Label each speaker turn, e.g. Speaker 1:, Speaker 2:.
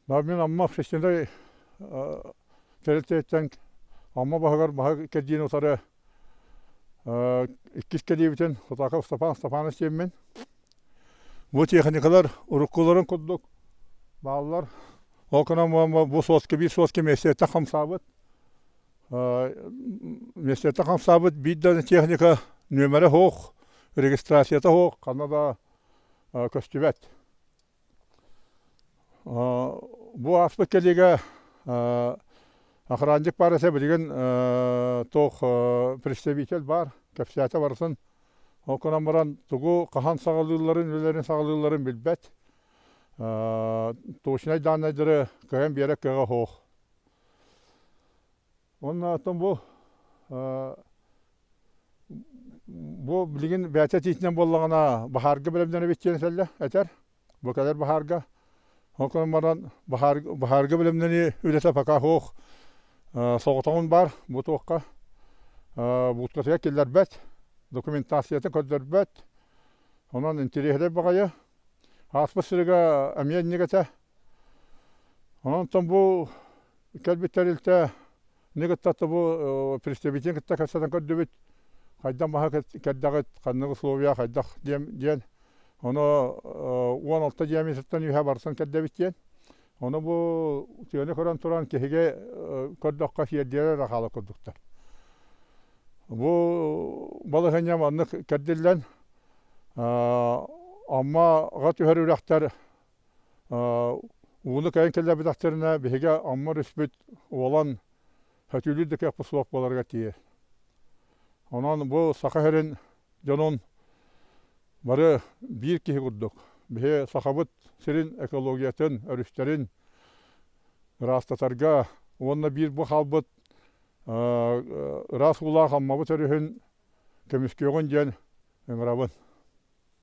Speaker 1: Мен амма фестиваль терелтеттен амма бағар кәдден отары иккис кәдебітен Хотаков Стапанович мен. Бұл техникалар ұрыққыларын құддық бағылар. Ол күнам бұл соски местетті қамсабыт. Местетті қамсабыт бидді техника нөмірі хоқ, регистрацияты хоқ, қанада көстібәт. Бұл аспыт кәдеге охранник бар әсі білген тоқ представитель бар, көпсияты барысын. Ол күнам баран тұғу қахан сағалыларын, өлерін сағалыларын білбәт. Тоғышынай данайдыры көген берек көге хоқ. Оның атын бұл білген бәтет итінен болғана бахарғы білімдені беттен сәлі әтер. Бұл кәдер бахарға. Ол күнам баран бахарғы білімдені өлесі пақа хоқ. Соғытауын бар бұл тоққа. Бұтқысыға келдер бәт. Документацияты көддер бәт. Онан интерехдер бағайы. Аспы сырыға әмейен негеті. Онан тұн бұл кәлбеттер үлті негеттаты бұл представителен кітті кәсседен көдді бет. Қайдан маға кәддағыт қаннығы словия қайдақ ден. Оны 16 диаметртен үйе барсын кәдді бет ден. Оны бұл түйені көрін тұран кеге көддіққа фиердері рақалы көддіктер. Бұл балығыням анық кәдділден amma gat üher ürəklər uğunu kayın kelle bidakterine bihige amma rüsbüt olan hötülüdük yapı soğuk bolarga tiye. Onan bu sakaherin canın barı bir kihi kudduk. Bihe sakabıt serin ekologiyatın, örüşlerin rastatarga onunla bir bu halbıt rast ula kalmabı törühün kömüsküyün jen ömrabın.